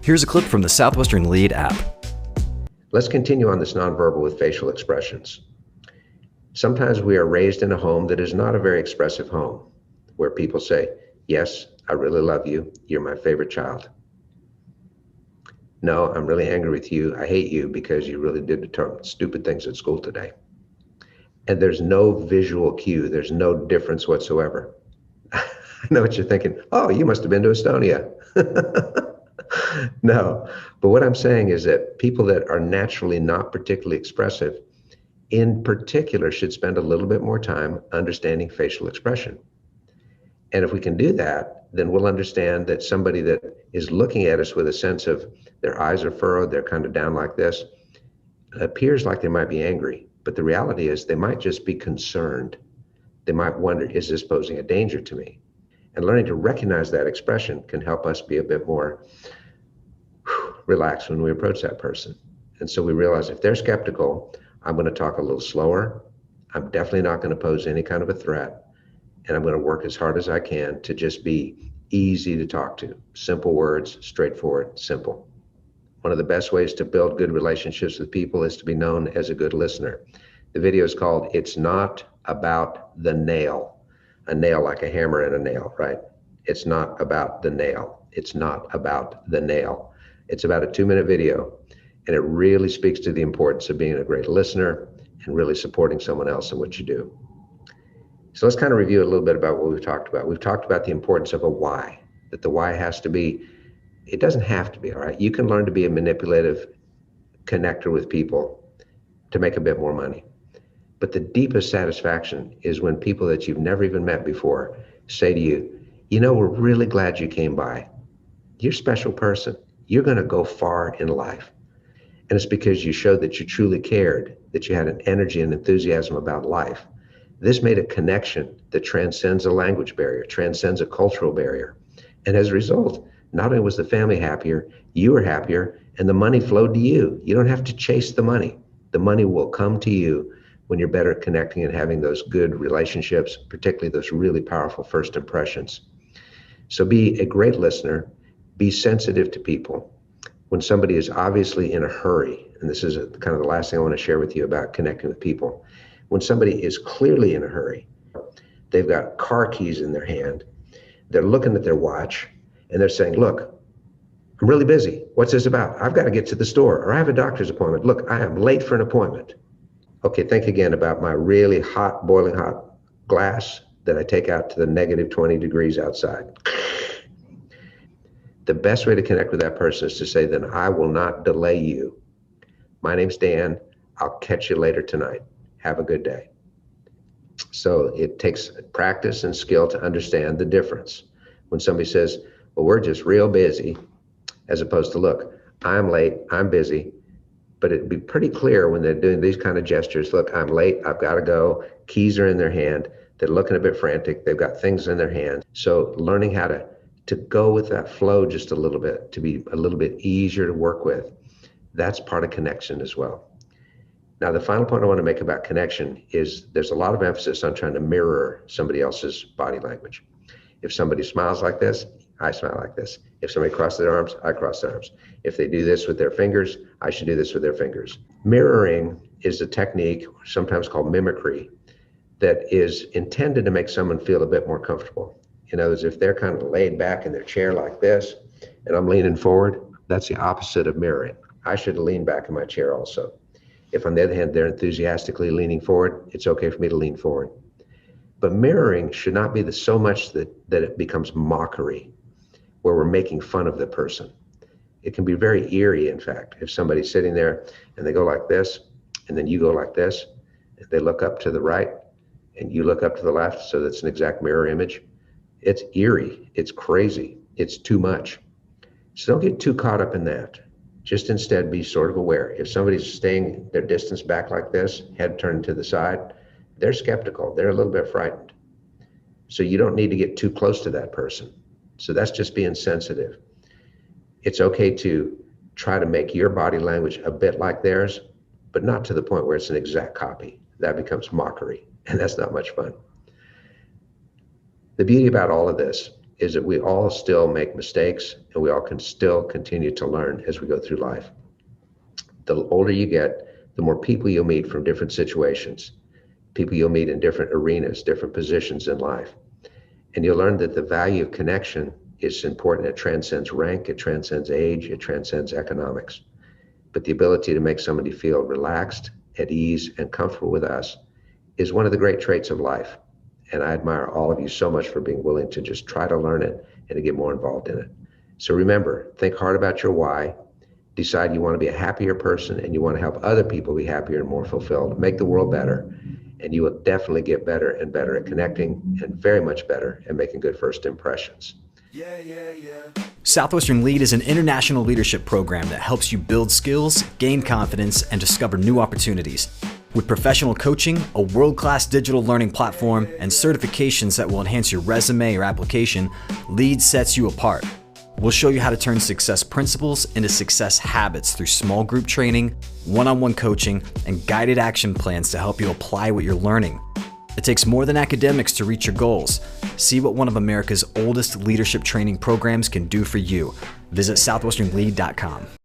Here's a clip from the Southwestern Lead app. Let's continue on this nonverbal with facial expressions. Sometimes we are raised in a home that is not a very expressive home, where people say, "Yes, I really love you. You're my favorite child." "No, I'm really angry with you. I hate you because you really did stupid things at school today." And there's no visual cue. There's no difference whatsoever. I know what you're thinking. "Oh, you must have been to Estonia." No, but what I'm saying is that people that are naturally not particularly expressive, in particular, should spend a little bit more time understanding facial expression. And if we can do that, then we'll understand that somebody that is looking at us with a sense of their eyes are furrowed, they're kind of down like this, appears like they might be angry. But the reality is they might just be concerned. They might wonder, is this posing a danger to me? And learning to recognize that expression can help us be a bit more relaxed when we approach that person. And so we realize if they're skeptical, I'm going to talk a little slower. I'm definitely not going to pose any kind of a threat. And I'm going to work as hard as I can to just be easy to talk to. Simple words, straightforward, simple. One of the best ways to build good relationships with people is to be known as a good listener. The video is called "It's Not About the Nail." A nail like a hammer and a nail, right? It's not about the nail. It's not about the nail. It's about a 2-minute video, and it really speaks to the importance of being a great listener and really supporting someone else in what you do. So let's kind of review a little bit about what we've talked about. We've talked about the importance of a why, that the why has to be, it doesn't have to be, all right? You can learn to be a manipulative connector with people to make a bit more money. But the deepest satisfaction is when people that you've never even met before say to you, "You know, we're really glad you came by. You're a special person. You're going to go far in life." And it's because you showed that you truly cared, that you had an energy and enthusiasm about life. This made a connection that transcends a language barrier, transcends a cultural barrier. And as a result, not only was the family happier, you were happier, and the money flowed to you. You don't have to chase the money. The money will come to you when you're better at connecting and having those good relationships, particularly those really powerful first impressions. So be a great listener, be sensitive to people. When somebody is obviously in a hurry, and this is kind of the last thing I want to share with you about connecting with people. When somebody is clearly in a hurry, they've got car keys in their hand, they're looking at their watch, and they're saying, "Look, I'm really busy. What's this about? I've got to get to the store, or I have a doctor's appointment. Look, I am late for an appointment." Okay, think again about my really hot, boiling hot glass that I take out to the negative 20 degrees outside. The best way to connect with that person is to say, "Then I will not delay you. My name's Dan. I'll catch you later tonight. Have a good day." So it takes practice and skill to understand the difference. When somebody says, "Well, we're just real busy," as opposed to, "Look, I'm late, I'm busy." But it'd be pretty clear when they're doing these kind of gestures. "Look, I'm late, I've got to go." Keys are in their hand. They're looking a bit frantic. They've got things in their hand. So learning how to go with that flow just a little bit, to be a little bit easier to work with, that's part of connection as well. Now, the final point I want to make about connection is there's a lot of emphasis on trying to mirror somebody else's body language. If somebody smiles like this, I smile like this. If somebody crosses their arms, I cross their arms. If they do this with their fingers, I should do this with their fingers. Mirroring is a technique, sometimes called mimicry, that is intended to make someone feel a bit more comfortable. In other words, if they're kind of laid back in their chair like this, and I'm leaning forward, that's the opposite of mirroring. I should lean back in my chair also. If on the other hand, they're enthusiastically leaning forward, it's okay for me to lean forward. But mirroring should not be so much that it becomes mockery, where we're making fun of the person. It can be very eerie, in fact, if somebody's sitting there and they go like this, and then you go like this, and they look up to the right, and you look up to the left, so that's an exact mirror image. It's eerie, it's crazy, it's too much. So don't get too caught up in that. Just instead be sort of aware. If somebody's staying their distance back like this, head turned to the side, they're skeptical, they're a little bit frightened. So you don't need to get too close to that person. So that's just being sensitive. It's okay to try to make your body language a bit like theirs, but not to the point where it's an exact copy. That becomes mockery, and that's not much fun. The beauty about all of this is that we all still make mistakes and we all can still continue to learn as we go through life. The older you get, the more people you'll meet from different situations, people you'll meet in different arenas, different positions in life. And you'll learn that the value of connection is important. It transcends rank, it transcends age, it transcends economics. But the ability to make somebody feel relaxed, at ease, and comfortable with us is one of the great traits of life. And I admire all of you so much for being willing to just try to learn it and to get more involved in it. So remember, think hard about your why, decide you want to be a happier person and you want to help other people be happier and more fulfilled, make the world better, and you will definitely get better and better at connecting and very much better at making good first impressions. Southwestern Lead is an international leadership program that helps you build skills, gain confidence, and discover new opportunities. With professional coaching, a world-class digital learning platform, and certifications that will enhance your resume or application, Lead sets you apart. We'll show you how to turn success principles into success habits through small group training, one-on-one coaching, and guided action plans to help you apply what you're learning. It takes more than academics to reach your goals. See what one of America's oldest leadership training programs can do for you. Visit southwesternlead.com.